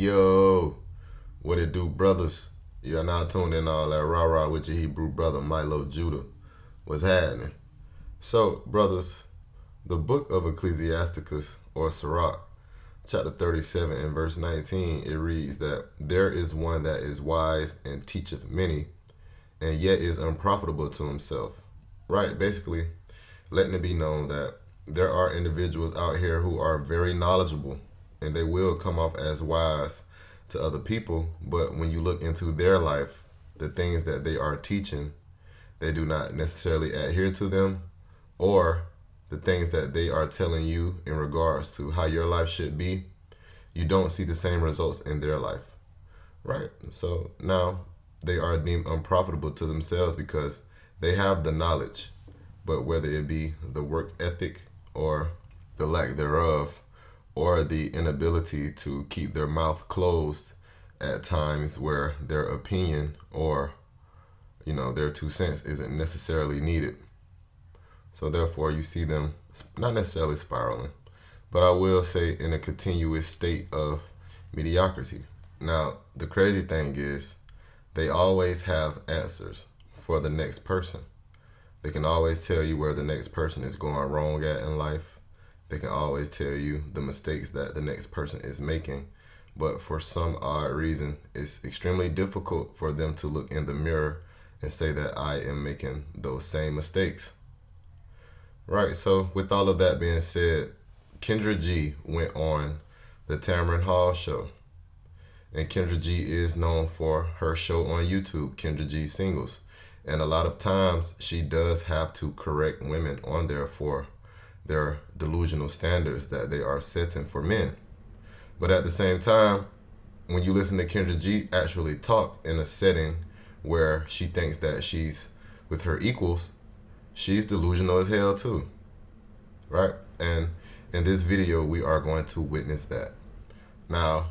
Yo, what it do, brothers? You are now tuned in all that rah-rah with your Hebrew brother, Milo Judah. What's happening? So, brothers, the book of Ecclesiasticus, or Sirach, chapter 37 and verse 19, it reads that there is one that is wise and teacheth many, and yet is unprofitable to himself. Right? Basically, letting it be known that there are individuals out here who are very knowledgeable, and they will come off as wise to other people, but when you look into their life, the things that they are teaching, they do not necessarily adhere to them, or the things that they are telling you in regards to how your life should be, you don't see the same results in their life, right? So now they are deemed unprofitable to themselves because they have the knowledge, but whether it be the work ethic or the lack thereof, or the inability to keep their mouth closed at times where their opinion or, their 2 cents isn't necessarily needed. So therefore you see them not necessarily spiraling, but I will say in a continuous state of mediocrity. Now, the crazy thing is they always have answers for the next person. They can always tell you where the next person is going wrong at in life. They can always tell you the mistakes that the next person is making. But for some odd reason, it's extremely difficult for them to look in the mirror and say that I am making those same mistakes. Right, so with all of that being said, Kendra G went on the Tamron Hall Show. And Kendra G is known for her show on YouTube, Kendra G Singles. And a lot of times she does have to correct women on there for their delusional standards that they are setting for men. But at the same time, when you listen to Kendra G actually talk in a setting where she thinks that she's with her equals, she's delusional as hell too, right? And in this video, we are going to witness that. Now,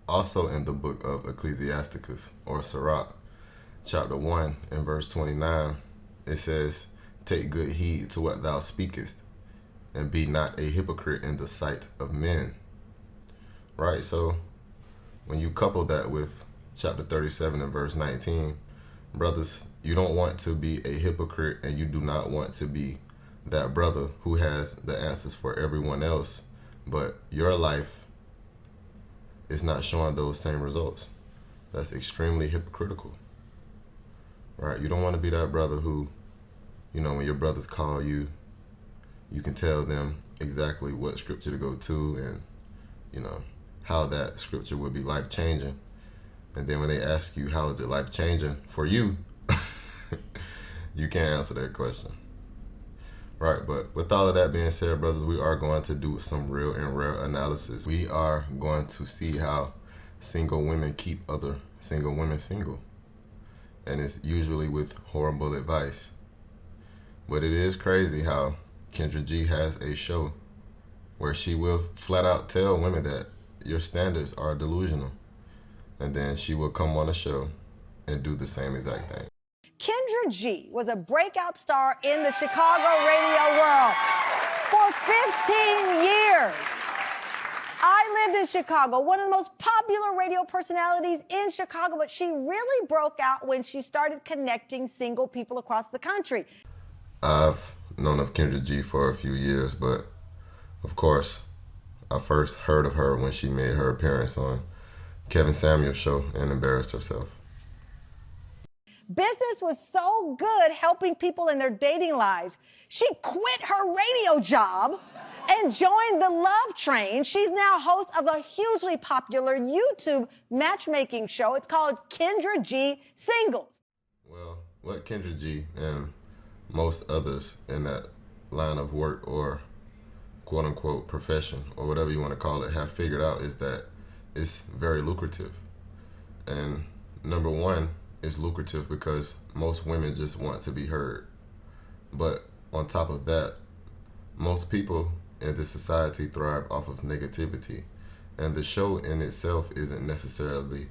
also in the book of Ecclesiasticus, or Sirach, chapter 1 and verse 29, it says, "Take good heed to what thou speakest, and be not a hypocrite in the sight of men." Right? So when you couple that with chapter 37 and verse 19, brothers, you don't want to be a hypocrite, and you do not want to be that brother who has the answers for everyone else, but your life is not showing those same results. That's extremely hypocritical. Right? You don't want to be that brother who, when your brothers call you, you can tell them exactly what scripture to go to and, how that scripture would be life-changing. And then when they ask you, how is it life-changing for you, you can't answer that question. Right, but with all of that being said, brothers, we are going to do some real and rare analysis. We are going to see how single women keep other single women single. And it's usually with horrible advice. But it is crazy how Kendra G has a show where she will flat out tell women that your standards are delusional. And then she will come on the show and do the same exact thing. Kendra G was a breakout star in the Chicago radio world for 15 years. I lived in Chicago, one of the most popular radio personalities in Chicago, but she really broke out when she started connecting single people across the country. I've known of Kendra G for a few years, but of course, I first heard of her when she made her appearance on Kevin Samuel's show and embarrassed herself. Business was so good helping people in their dating lives. She quit her radio job and joined the love train. She's now host of a hugely popular YouTube matchmaking show. It's called Kendra G Singles. Well, what Kendra G and most others in that line of work or quote unquote profession or whatever you want to call it have figured out is that it's very lucrative. And number one, it's lucrative because most women just want to be heard. But on top of that, most people in this society thrive off of negativity. And the show in itself isn't necessarily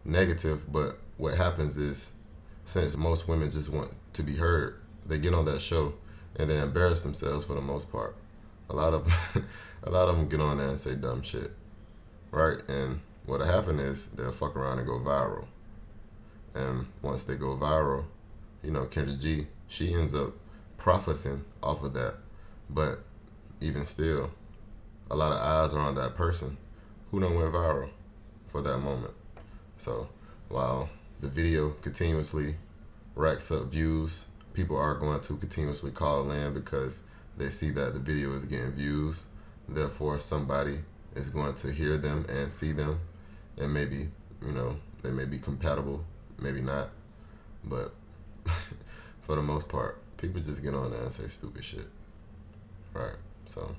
negative, but what happens is, since most women just want to be heard, they get on that show and they embarrass themselves for the most part. A lot of them get on there and say dumb shit, right? And what'll happen is they'll fuck around and go viral. And once they go viral, Kendra G, she ends up profiting off of that. But even still, a lot of eyes are on that person who done went viral for that moment. So while the video continuously racks up views, people are going to continuously call in because they see that the video is getting views. Therefore, somebody is going to hear them and see them, and maybe, they may be compatible, maybe not. But for the most part, people just get on there and say stupid shit. Right? So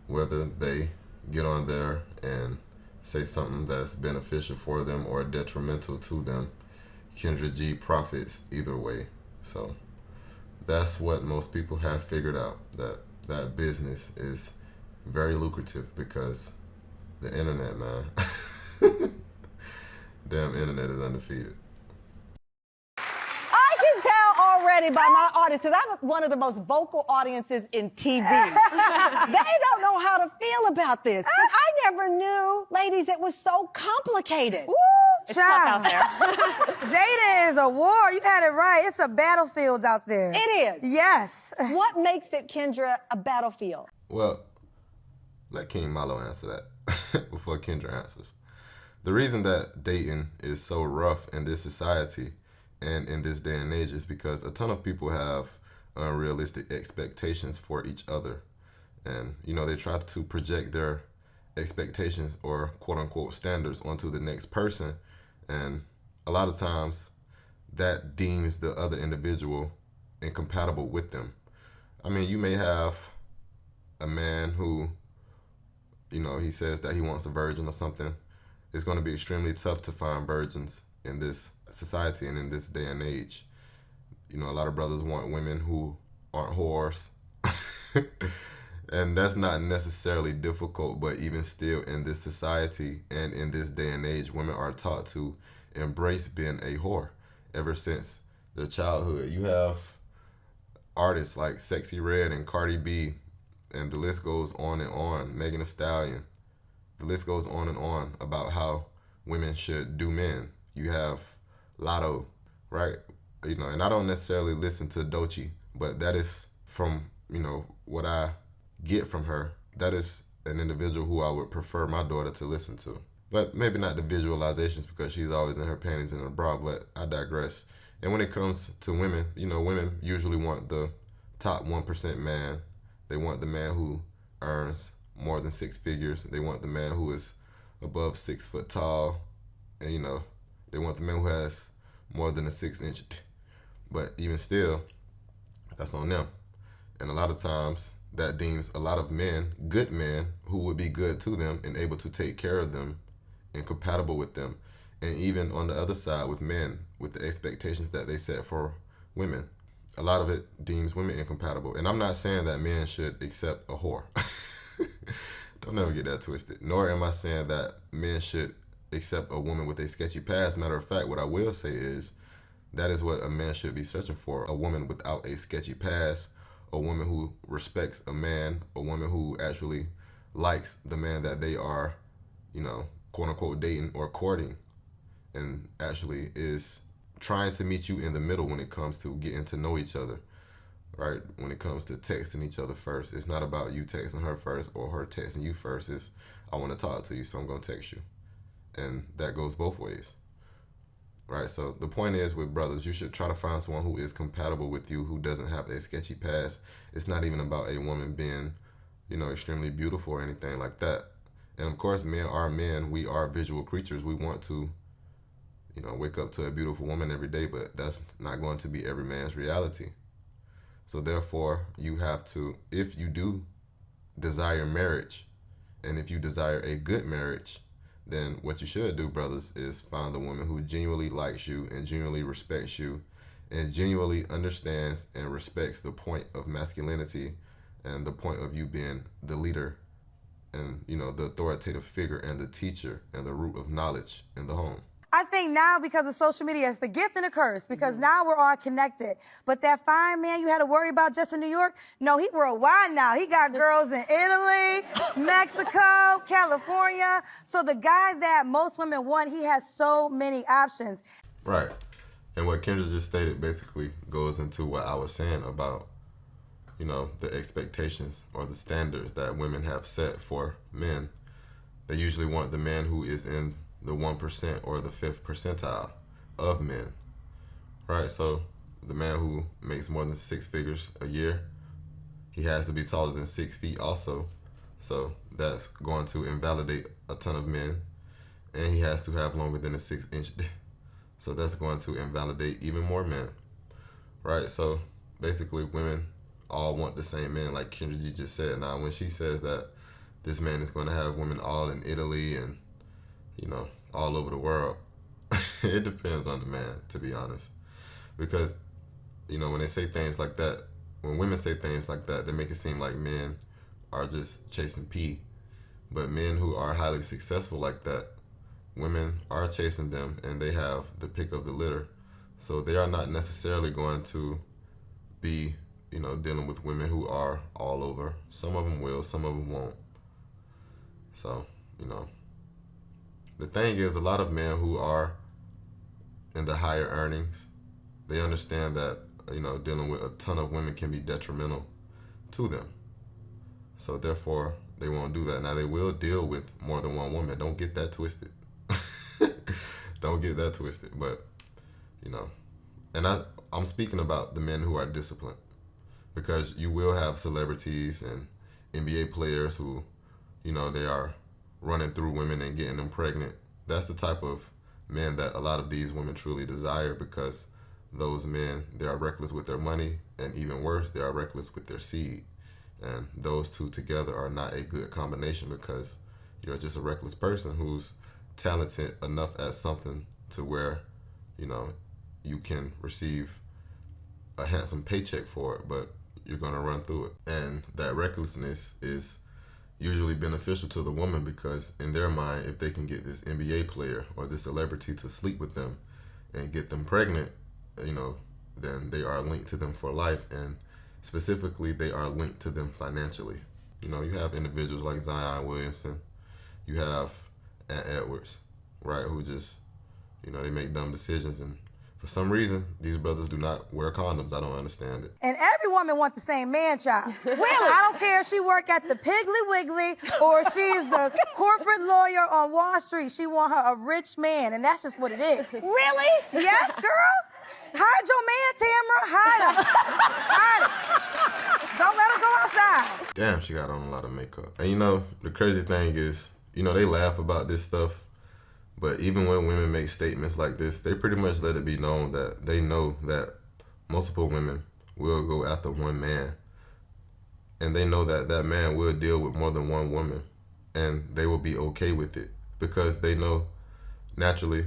whether they get on there and say something that's beneficial for them or detrimental to them, Kendra G profits either way. So that's what most people have figured out, that business is very lucrative because the internet, man. Damn internet is undefeated. I can tell already by my audience, because I'm one of the most vocal audiences in TV. They don't know how to feel about this. 'Cause I never knew, ladies, it was so complicated. Woo, It's tough out there. Dating is a war. You had it right. It's a battlefield out there. It is. Yes. What makes it, Kendra, a battlefield? Well, let King Malo answer that before Kendra answers. The reason that dating is so rough in this society and in this day and age is because a ton of people have unrealistic expectations for each other. And, they try to project their expectations or quote unquote standards onto the next person. And a lot of times that deems the other individual incompatible with them. I mean, you may have a man who, he says that he wants a virgin or something. It's going to be extremely tough to find virgins in this society and in this day and age. A lot of brothers want women who aren't whores. And that's not necessarily difficult, but even still in this society and in this day and age, women are taught to embrace being a whore ever since their childhood. You have artists like Sexy Red and Cardi B, and the list goes on and on, Megan Thee Stallion. The list goes on and on about how women should do men. You have Lotto, right? And I don't necessarily listen to Doechii, but that is from, what I get from her. That is an individual who I would prefer my daughter to listen to. But maybe not the visualizations because she's always in her panties and her bra, but I digress. And when it comes to women, women usually want the top 1% man. They want the man who earns more than 6 figures. They want the man who is above 6 foot tall. And, they want the man who has more than a 6-inch. But even still, that's on them. And a lot of times that deems a lot of men, good men, who would be good to them and able to take care of them and compatible with them. And even on the other side with men, with the expectations that they set for women, a lot of it deems women incompatible. And I'm not saying that men should accept a whore. Don't ever get that twisted. Nor am I saying that men should accept a woman with a sketchy past. Matter of fact, what I will say is that is what a man should be searching for. A woman without a sketchy past, a woman who respects a man, a woman who actually likes the man that they are, quote unquote dating or courting, and actually is trying to meet you in the middle when it comes to getting to know each other, right? When it comes to texting each other first. It's not about you texting her first or her texting you first. It's, I want to talk to you, so I'm going to text you. And that goes both ways, right? So the point is with brothers, you should try to find someone who is compatible with you, who doesn't have a sketchy past. It's not even about a woman being, extremely beautiful or anything like that. And of course, men are men. We are visual creatures. We want to, wake up to a beautiful woman every day, but that's not going to be every man's reality. So therefore, you have to, if you do desire marriage, and if you desire a good marriage, then what you should do, brothers, is find a woman who genuinely likes you and genuinely respects you and genuinely understands and respects the point of masculinity and the point of you being the leader and, the authoritative figure and the teacher and the root of knowledge in the home. I think now because of social media, it's the gift and the curse because now we're all connected. But that fine man you had to worry about just in New York, no, he worldwide now. He got girls in Italy, Mexico, California. So the guy that most women want, he has so many options. Right. And what Kendra just stated basically goes into what I was saying about, you know, the expectations or the standards that women have set for men. They usually want the man who is in the 1% or the 5th percentile of men, right? So the man who makes more than 6 figures a year, he has to be taller than 6 feet also. So that's going to invalidate a ton of men. And he has to have longer than a 6-inch dick. So that's going to invalidate even more men, right? So basically women all want the same man, like Kendra G just said. Now, when she says that this man is going to have women all in Italy and, you know, all over the world, it depends on the man, to be honest. Because, you know, when they say things like that, when women say things like that, they make it seem like men are just chasing pee. But men who are highly successful like that, women are chasing them and they have the pick of the litter. So they are not necessarily going to be, you know, dealing with women who are all over. Some of them will, some of them won't. So, you know, the thing is, a lot of men who are in the higher earnings, they understand that, you know, dealing with a ton of women can be detrimental to them. So therefore, they won't do that. Now, they will deal with more than one woman. Don't get that twisted. Don't get that twisted. But, you know, and I'm speaking about the men who are disciplined, because you will have celebrities and NBA players who, you know, they are running through women and getting them pregnant. That's the type of men that a lot of these women truly desire, because those men, they are reckless with their money, and even worse, they are reckless with their seed. And those two together are not a good combination, because you're just a reckless person who's talented enough at something to where, you know, you can receive a handsome paycheck for it, but you're going to run through it. And that recklessness is usually beneficial to the woman, because in their mind, if they can get this NBA player or this celebrity to sleep with them and get them pregnant, you know, then they are linked to them for life, and specifically they are linked to them financially. You know, you have individuals like Zion Williamson, you have Ant Edwards, right, who just, you know, they make dumb decisions, and for some reason, these brothers do not wear condoms. I don't understand it. And every woman wants the same man child. Really? I don't care if she work at the Piggly Wiggly or she's the corporate lawyer on Wall Street. She want her a rich man, and that's just what it is. Really? Yes, girl. Hide your man, Tamra. Hide him. Hide him. Don't let her go outside. Damn, she got on a lot of makeup. And you know, the crazy thing is, you know, they laugh about this stuff, but even when women make statements like this, they pretty much let it be known that they know that multiple women will go after one man. And they know that that man will deal with more than one woman. And they will be okay with it, because they know naturally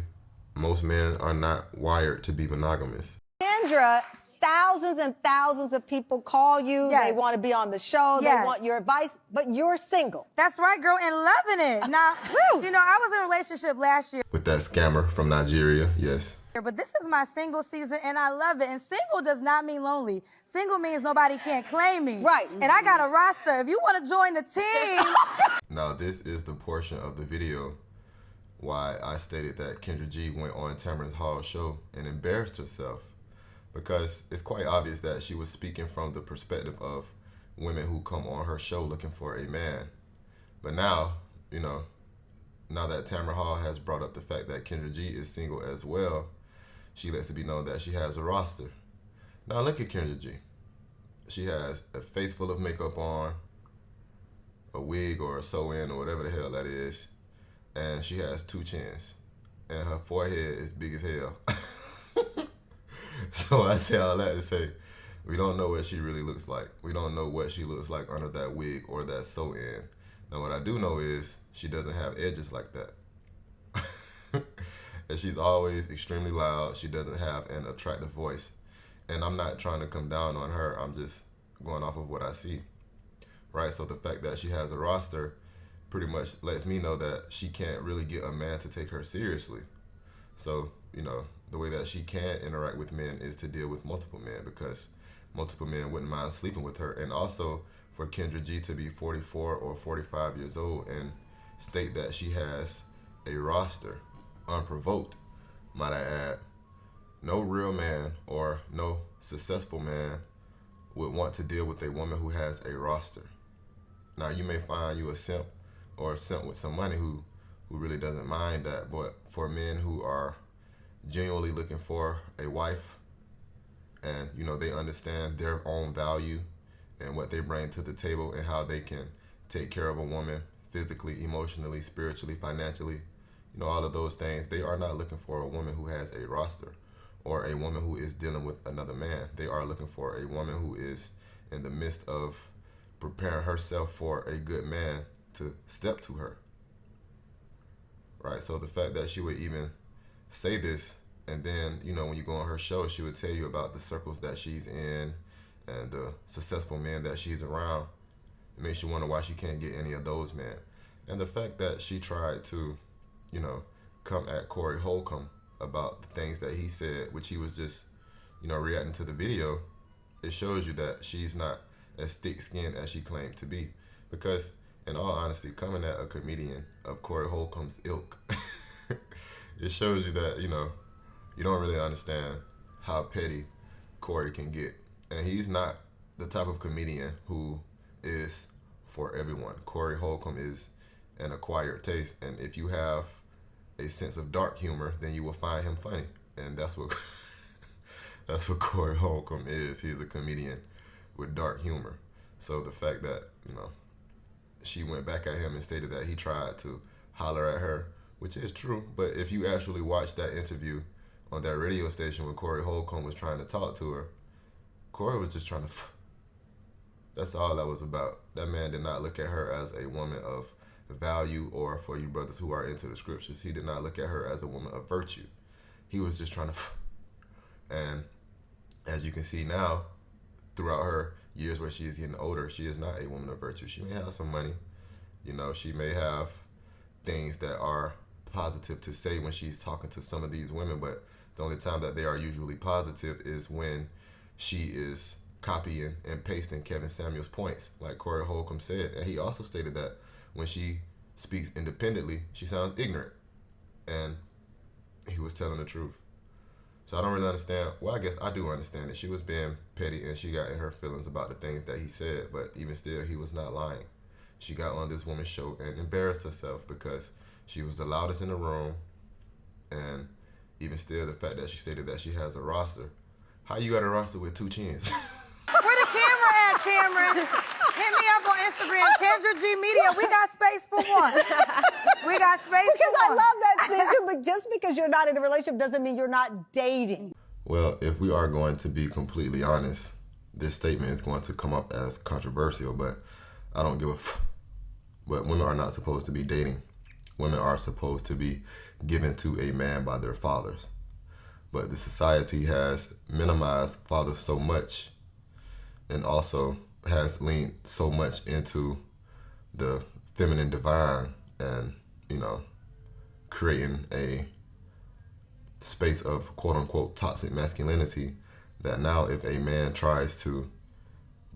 most men are not wired to be monogamous. Kendra, thousands and thousands of people call you. Yes. They want to be on the show. Yes. They want your advice, but you're single. That's right, girl, and loving it. Now, you know, I was in a relationship last year. With that scammer from Nigeria, yes. But this is my single season, and I love it. And single does not mean lonely. Single means nobody can't claim me. Right. And I got a roster. If you want to join the team. Now, this is the portion of the video why I stated that Kendra G went on Tamron Hall Show and embarrassed herself, because it's quite obvious that she was speaking from the perspective of women who come on her show looking for a man. But now, you know, now that Tamron Hall has brought up the fact that Kendra G is single as well, she lets it be known that she has a roster. Now look at Kendra G. She has a face full of makeup on, a wig or a sew-in or whatever the hell that is, and she has 2 chins, and her forehead is big as hell. So I say all that to say, we don't know what she really looks like. We don't know what she looks like under that wig or that sew-in. Now what I do know is she doesn't have edges like that. And she's always extremely loud. She doesn't have an attractive voice. And I'm not trying to come down on her. I'm just going off of what I see. Right? So the fact that she has a roster pretty much lets me know that she can't really get a man to take her seriously. So, the way that she can interact with men is to deal with multiple men, because multiple men wouldn't mind sleeping with her. And also for Kendra G to be 44 or 45 years old and state that she has a roster, unprovoked, might I add. No real man or no successful man would want to deal with a woman who has a roster. Now, you may find you a simp or a simp with some money who really doesn't mind that, but for men who are genuinely looking for a wife and, they understand their own value and what they bring to the table and how they can take care of a woman physically, emotionally, spiritually, financially, all of those things, they are not looking for a woman who has a roster or a woman who is dealing with another man. They are looking for a woman who is in the midst of preparing herself for a good man to step to her. Right? So the fact that she would even say this, and then, when you go on her show, she would tell you about the circles that she's in and the successful men that she's around. It makes you wonder why she can't get any of those men. And the fact that she tried to, come at Corey Holcomb about the things that he said, which he was just, reacting to the video, it shows you that she's not as thick-skinned as she claimed to be. Because, in all honesty, coming at a comedian of Corey Holcomb's ilk, it shows you that, you don't really understand how petty Corey can get. And he's not the type of comedian who is for everyone. Corey Holcomb is an acquired taste. And if you have a sense of dark humor, then you will find him funny. And that's what that's what Corey Holcomb is. He's a comedian with dark humor. So the fact that, she went back at him and stated that he tried to holler at her, which is true. But if you actually watch that interview on that radio station when Corey Holcomb was trying to talk to her, Corey was just trying to... That's all that was about. That man did not look at her as a woman of value, or for you brothers who are into the scriptures, he did not look at her as a woman of virtue. He was just trying to... And as you can see now, throughout her years where she is getting older, she is not a woman of virtue. She may have some money. She may have things that are positive to say when she's talking to some of these women, but the only time that they are usually positive is when she is copying and pasting Kevin Samuel's points, like Corey Holcomb said. And he also stated that when she speaks independently, she sounds ignorant. And he was telling the truth. So I don't really understand. Well, I guess I do understand that she was being petty and she got in her feelings about the things that he said. But even still, he was not lying. She got on this woman's show and embarrassed herself because she was the loudest in the room. And even still, the fact that she stated that she has a roster. How you got a roster with 2 chins? Where the camera at, Cameron? Hit me up on Instagram, Kendra G Media. We got space for one. We got space Because for I one. love that thing too, but just because you're not in a relationship doesn't mean you're not dating. Well, if we are going to be completely honest, this statement is going to come up as controversial, but I don't give a f. But women are not supposed to be dating. Women are supposed to be given to a man by their fathers. But the society has minimized fathers so much and also has leaned so much into the feminine divine and, creating a space of quote unquote toxic masculinity that now if a man tries to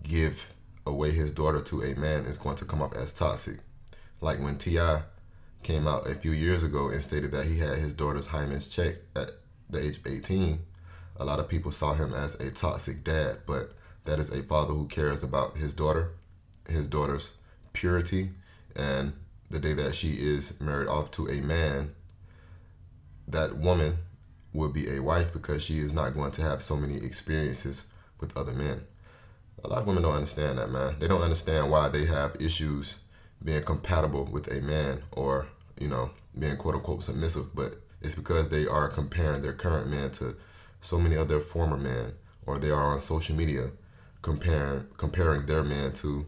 give away his daughter to a man, it's going to come off as toxic. Like when T.I. came out a few years ago and stated that he had his daughter's hymen's checked at the age of 18, a lot of people saw him as a toxic dad, but that is a father who cares about his daughter's purity, and the day that she is married off to a man, that woman will be a wife because she is not going to have so many experiences with other men. A lot of women don't understand that, man. They don't understand why they have issues being compatible with a man or, being quote unquote submissive, but it's because they are comparing their current man to so many other former men, or they are on social media comparing their man to,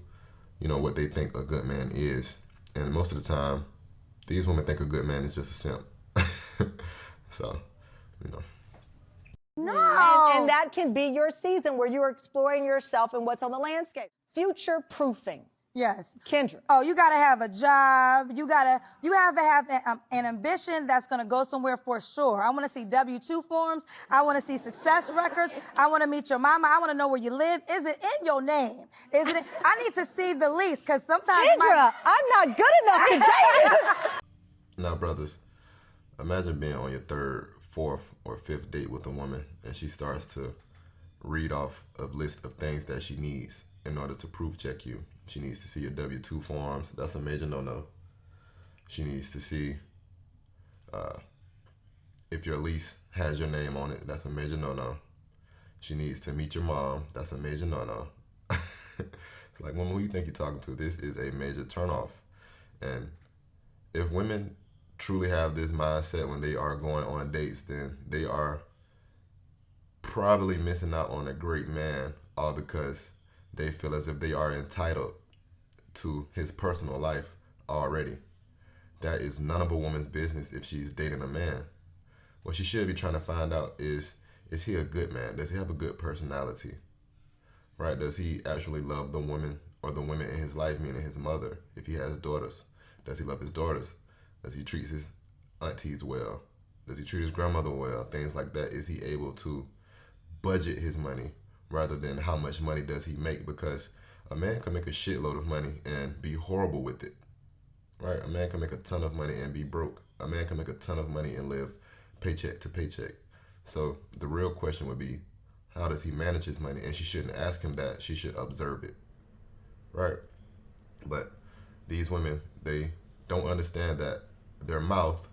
what they think a good man is. And most of the time, these women think a good man is just a simp. So, No. And that can be your season where you're exploring yourself and what's on the landscape. Future proofing. Yes. Kendra. Oh, you gotta have a job. You have to have an ambition that's gonna go somewhere for sure. I want to see W-2 forms. I want to see success records. I want to meet your mama. I want to know where you live. Is it in your name? Is it? I need to see the lease because sometimes. Kendra, I'm not good enough to date. Now, brothers, imagine being on your third, fourth, or fifth date with a woman, and she starts to read off a list of things that she needs in order to proof check you. She needs to see your W-2 forms. That's a major no-no. She needs to see if your lease has your name on it. That's a major no-no. She needs to meet your mom. That's a major no-no. It's like, woman, who you think you're talking to? This is a major turnoff. And if women truly have this mindset when they are going on dates, then they are probably missing out on a great man, all because they feel as if they are entitled to his personal life already. That is none of a woman's business if she's dating a man. What she should be trying to find out is he a good man? Does he have a good personality? Right? Does he actually love the woman or the women in his life, meaning his mother? If he has daughters, does he love his daughters? Does he treat his aunties well? Does he treat his grandmother well? Things like that. Is he able to budget his money rather than how much money does he make? Because a man can make a shitload of money and be horrible with it, right? A man can make a ton of money and be broke. A man can make a ton of money and live paycheck to paycheck. So the real question would be, how does he manage his money? And she shouldn't ask him that. She should observe it, right? But these women, they don't understand that their mouth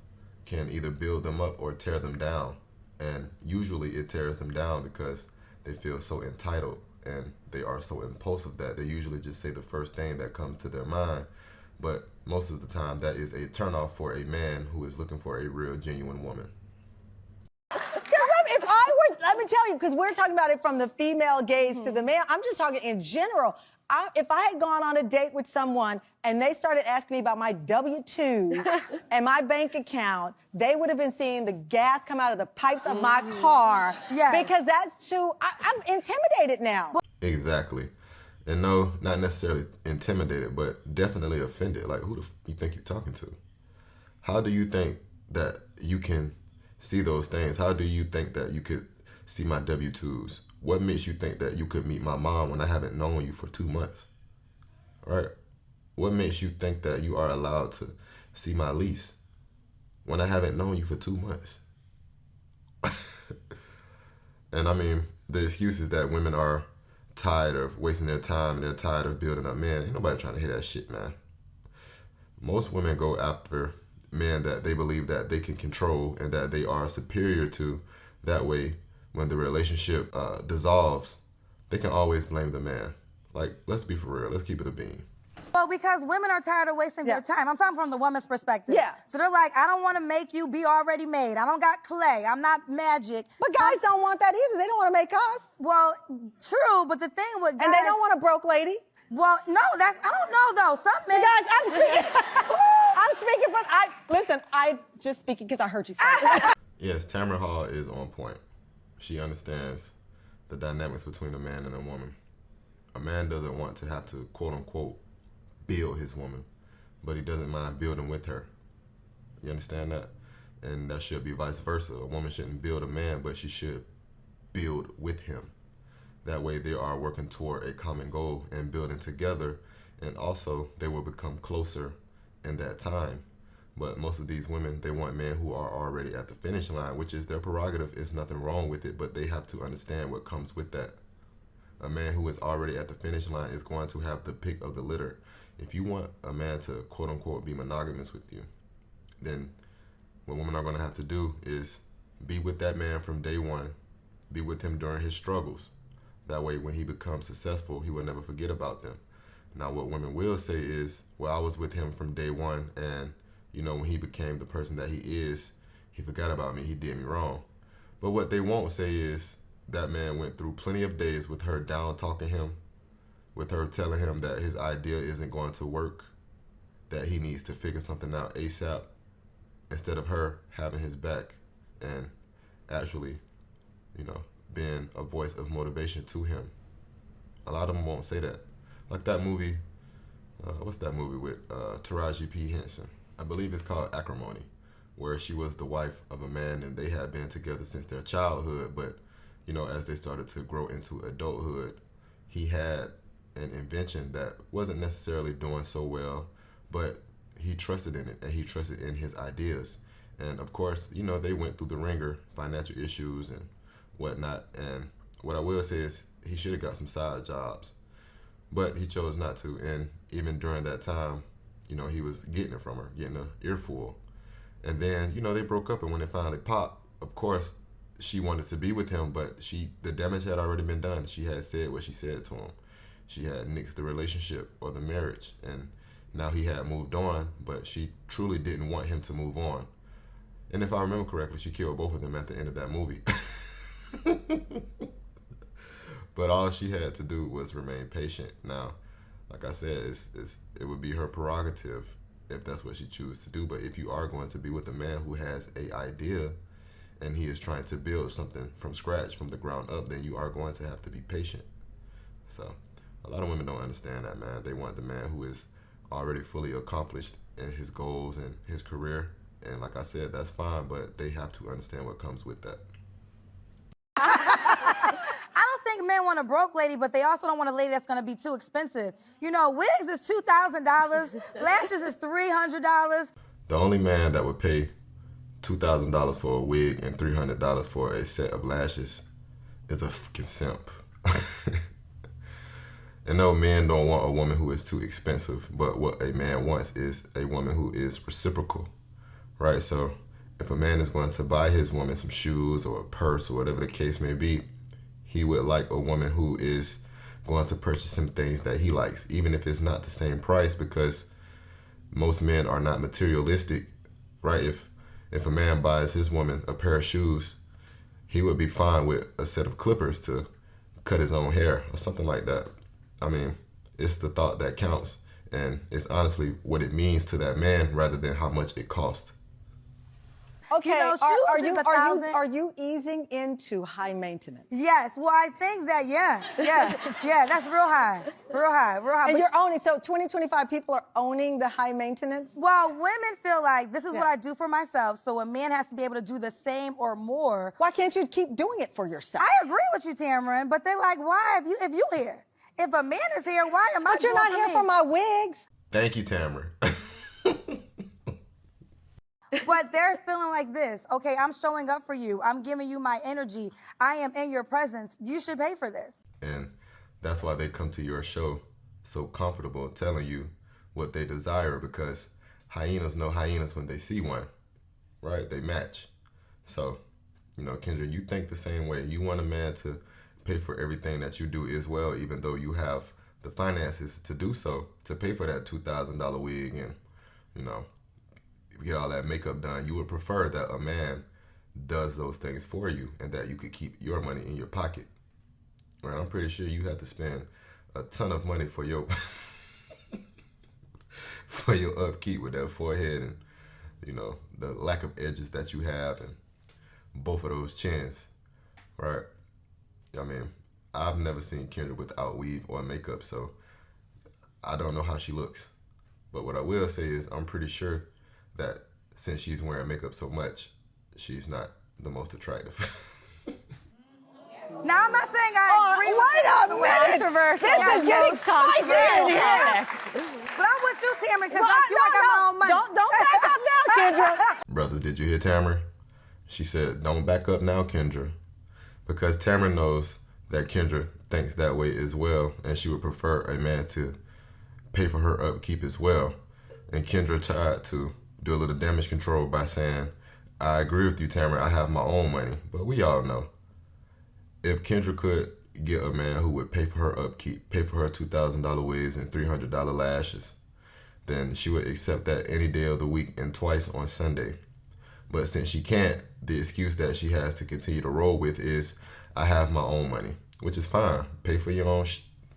can either build them up or tear them down. And usually it tears them down because they feel so entitled and they are so impulsive that they usually just say the first thing that comes to their mind. But most of the time, that is a turnoff for a man who is looking for a real, genuine woman. If I were, let me tell you, because we're talking about it from the female gaze to the male, I'm just talking in general. If I had gone on a date with someone and they started asking me about my W-2s and my bank account, they would have been seeing the gas come out of the pipes of my car. Yes. Because that's too, I'm intimidated now. Exactly. And no, not necessarily intimidated, but definitely offended. Like, who the you think you're talking to? How do you think that you can see those things? How do you think that you could see my W-2s? What makes you think that you could meet my mom when I haven't known you for 2 months? Right? What makes you think that you are allowed to see my lease when I haven't known you for 2 months? And I mean, the excuse is that women are tired of wasting their time and they're tired of building up men. Ain't nobody trying to hear that shit, man. Most women go after men that they believe that they can control and that they are superior to. That way, when the relationship dissolves, they can always blame the man. Like, let's be for real. Let's keep it a bean. Well, because women are tired of wasting their time. I'm talking from the woman's perspective. Yeah. So they're like, I don't want to make you be already made. I don't got clay. I'm not magic. But guys don't want that either. They don't want to make us. Well, true, but the thing with guys... And they don't want a broke lady. Well, no, I don't know, though. Some men... Guys, I'm speaking... I'm speaking from... Listen, I just speaking because I heard you say it. Yes, Tamron Hall is on point. She understands the dynamics between a man and a woman. A man doesn't want to have to, quote unquote, build his woman, but he doesn't mind building with her. You understand that? And that should be vice versa. A woman shouldn't build a man, but she should build with him. That way they are working toward a common goal and building together, and also they will become closer in that time. But most of these women, they want men who are already at the finish line, which is their prerogative. There's nothing wrong with it, but they have to understand what comes with that. A man who is already at the finish line is going to have the pick of the litter. If you want a man to, quote unquote, be monogamous with you, then what women are going to have to do is be with that man from day one, be with him during his struggles. That way, when he becomes successful, he will never forget about them. Now, what women will say is, well, I was with him from day one, and you know, when he became the person that he is, he forgot about me, he did me wrong. But what they won't say is that man went through plenty of days with her down talking him, with her telling him that his idea isn't going to work, that he needs to figure something out ASAP, instead of her having his back and actually, you know, being a voice of motivation to him. A lot of them won't say that. Like that movie, what's that movie with Taraji P. Henson? I believe it's called Acrimony, where she was the wife of a man and they had been together since their childhood, but you know, as they started to grow into adulthood, he had an invention that wasn't necessarily doing so well, but he trusted in it and he trusted in his ideas. And of course, you know, they went through the ringer, financial issues and whatnot. And what I will say is he should have got some side jobs, but he chose not to. And even during that time, you know, he was getting it from her, getting an earful. And then, you know, they broke up, and when it finally popped, of course, she wanted to be with him, but the damage had already been done. She had said what she said to him. She had nixed the relationship or the marriage, and now he had moved on, but she truly didn't want him to move on. And if I remember correctly, she killed both of them at the end of that movie. But all she had to do was remain patient. Now, like I said, it would be her prerogative if that's what she chooses to do. But if you are going to be with a man who has an idea and he is trying to build something from scratch, from the ground up, then you are going to have to be patient. So a lot of women don't understand that, man. They want the man who is already fully accomplished in his goals and his career. And like I said, that's fine, but they have to understand what comes with that. I don't think men want a broke lady, but they also don't want a lady that's going to be too expensive. You know, wigs is $2,000, lashes is $300. The only man that would pay $2,000 for a wig and $300 for a set of lashes is a fucking simp. And no, men don't want a woman who is too expensive, but what a man wants is a woman who is reciprocal, right? So if a man is going to buy his woman some shoes or a purse or whatever the case may be, he would like a woman who is going to purchase him things that he likes, even if it's not the same price, because most men are not materialistic, right? If a man buys his woman a pair of shoes, he would be fine with a set of clippers to cut his own hair or something like that. I mean, it's the thought that counts, and it's honestly what it means to that man rather than how much it costs. Okay, You know, shoes is $1,000. are you easing into high maintenance? Yes, well, I think that, yeah, that's real high. And But you're owning, so 2025 people are owning the high maintenance? well, women feel like this is what I do for myself, so a man has to be able to do the same or more. Why can't you keep doing it for yourself? I agree with you, Tamron, but they're like, why if you here? If a man is here, why am I But you're doing not here me? for my wigs. Thank you, Tamron. But they're feeling like this. Okay, I'm showing up for you. I'm giving you my energy. I am in your presence. You should pay for this. And that's why they come to your show so comfortable telling you what they desire, because hyenas know hyenas when they see one, right? They match. So, you know, Kendra, you think the same way. You want a man to pay for everything that you do as well, even though you have the finances to do so, to pay for that $2,000 wig and, you know, get all that makeup done. You would prefer that a man does those things for you and that you could keep your money in your pocket. Right? I'm pretty sure you have to spend a ton of money for your for your upkeep with that forehead and, you know, the lack of edges that you have and both of those chins, right? I mean, I've never seen Kendra without weave or makeup, so I don't know how she looks. But what I will say is I'm pretty sure that since she's wearing makeup so much, she's not the most attractive. Now, I'm not saying I agree with Wait a minute. Controversial. This is getting Most spicy in controversial here. topic. but I'm with you, Tamron, because I feel like I got my own money. Don't back up now, Kendra. Brothers, did you hear Tamron? She said, don't back up now, Kendra. Because Tamron knows that Kendra thinks that way as well, and she would prefer a man to pay for her upkeep as well. And Kendra tried to do a little damage control by saying, I agree with you, Tamron, I have my own money. But we all know, if Kendra could get a man who would pay for her upkeep, pay for her $2,000 wigs and $300 lashes, then she would accept that any day of the week and twice on Sunday. But since she can't, the excuse that she has to continue to roll with is, I have my own money, which is fine. Pay for your own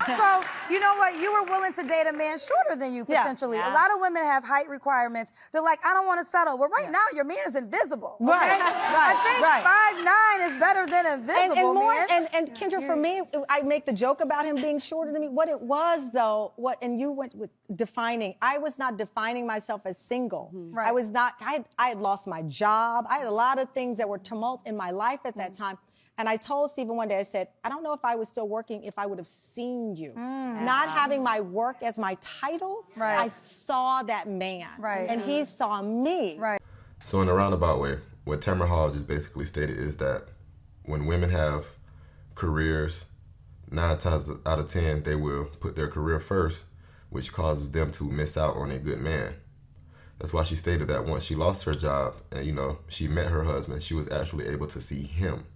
So, you know what? You were willing to date a man shorter than you, potentially. Yeah. A lot of women have height requirements. They're like, I don't want to settle. Well, right now, your man is invisible. Okay? Right, I think 5'9" is better than invisible, man. And Kendra, for me, I make the joke about him being shorter than me. What it was, though, and you went with defining. I was not defining myself as single. Right. I was not. I had lost my job. I had a lot of things that were tumult in my life at that time. And I told Stephen one day, I said, I don't know if I was still working if I would have seen you. Not having my work as my title, I saw that man. And he saw me. So in a roundabout way, what Tamron Hall just basically stated is that when women have careers, 9 times out of 10, they will put their career first, which causes them to miss out on a good man. That's why she stated that once she lost her job and, you know, she met her husband, she was actually able to see him.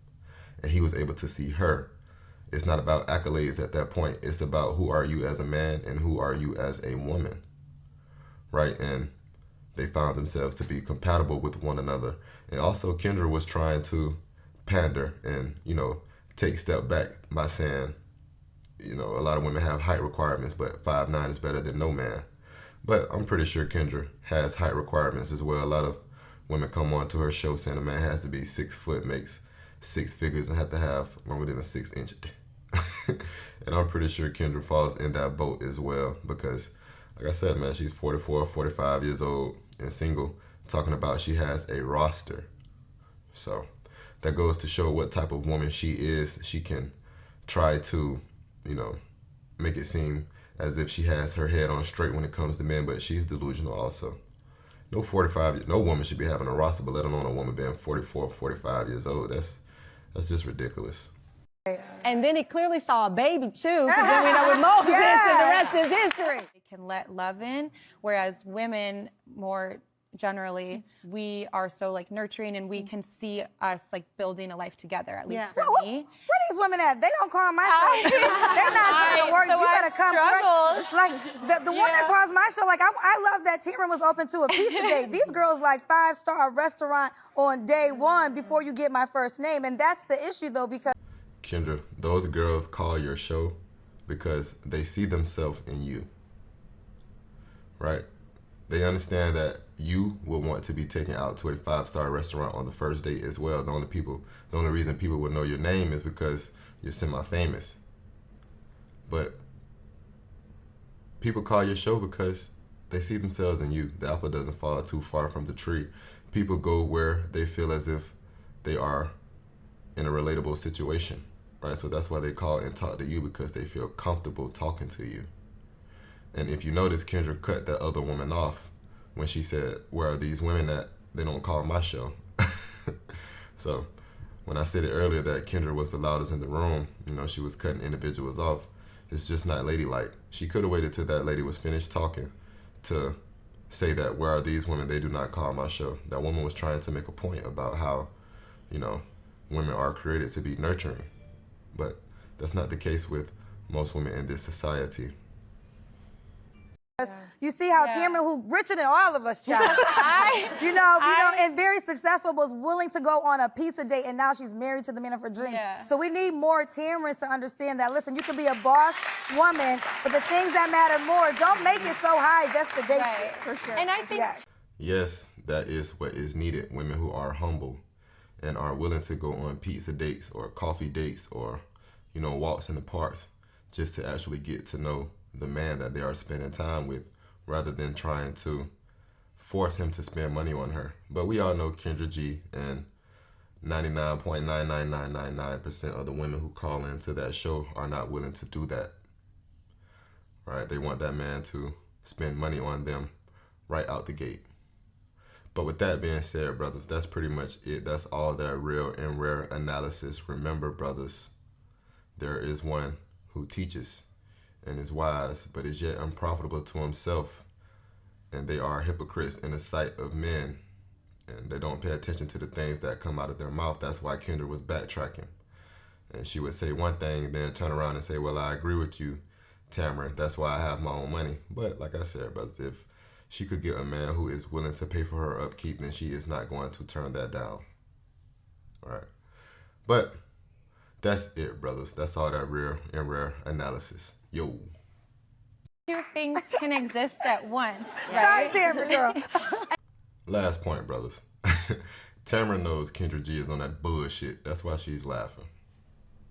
And he was able to see her. It's not about accolades at that point. It's about who are you as a man and who are you as a woman, right? And they found themselves to be compatible with one another. And also Kendra was trying to pander and, you know, take a step back by saying, you know, a lot of women have height requirements, but 5'9" is better than no man. But I'm pretty sure Kendra has height requirements as well. A lot of women come on to her show saying a man has to be 6 foot, makes 6 figures, and have to have longer than a 6-inch. And I'm pretty sure Kendra falls in that boat as well because, like I said, man, she's 44, 45 years old and single, talking about she has a roster. So that goes to show what type of woman she is. She can try to, you know, make it seem as if she has her head on straight when it comes to men, but she's delusional also. No woman should be having a roster, but let alone a woman being 44, 45 years old. That's just ridiculous. And then he clearly saw a baby, too, because then we know with Moses, and the rest is history. They can let love in, whereas women, more generally, we are so, like, nurturing, and we can see us, like, building a life together, at least for me. Where these women at? They don't call my show. They're not trying to work. So You better come. struggled. Like, the one that calls my show, like, I love that Tamron was open to a pizza date. These girls like 5-star restaurant on day one before you get my first name. And that's the issue, though, because... Kendra, those girls call your show because they see themselves in you, right? They understand that you will want to be taken out to a 5-star restaurant on the first date as well. The only reason people will know your name is because you're semi-famous. But people call your show because they see themselves in you. The apple doesn't fall too far from the tree. People go where they feel as if they are in a relatable situation, right? So that's why they call and talk to you, because they feel comfortable talking to you. And if you notice, Kendra cut that other woman off when she said, where are these women that they don't call my show? So when I stated earlier that Kendra was the loudest in the room, you know, she was cutting individuals off. It's just not ladylike. She could have waited till that lady was finished talking to say that, where are these women, they do not call my show. That woman was trying to make a point about how, you know, women are created to be nurturing. But that's not the case with most women in this society. You see how Tamron, who richer than all of us, child, you know, and very successful, was willing to go on a pizza date, and now she's married to the man of her dreams. So we need more Tamrons to understand that, listen, you can be a boss woman, but the things that matter more, don't make it so high just to date you. For sure. And I think... Yes, that is what is needed. Women who are humble and are willing to go on pizza dates or coffee dates or, you know, walks in the parks just to actually get to know the man that they are spending time with, rather than trying to force him to spend money on her. But we all know Kendra G and 99.99999% of the women who call into that show are not willing to do that, right? They want that man to spend money on them right out the gate. But with that being said, brothers, that's pretty much it. That's all that real and rare analysis. Remember, brothers, there is one who teaches and is wise, but is yet unprofitable to himself. And they are hypocrites in the sight of men. And they don't pay attention to the things that come out of their mouth. That's why Kendra was backtracking. And she would say one thing, then turn around and say, well, I agree with you, Tamron. That's why I have my own money. But like I said, brothers, if she could get a man who is willing to pay for her upkeep, then she is not going to turn that down. All right. But that's it, brothers. That's all that real and rare analysis. Yo. Two things can exist at once, Stop right? there, girl. Last point, brothers. Tamron knows Kendra G is on that bullshit. That's why she's laughing.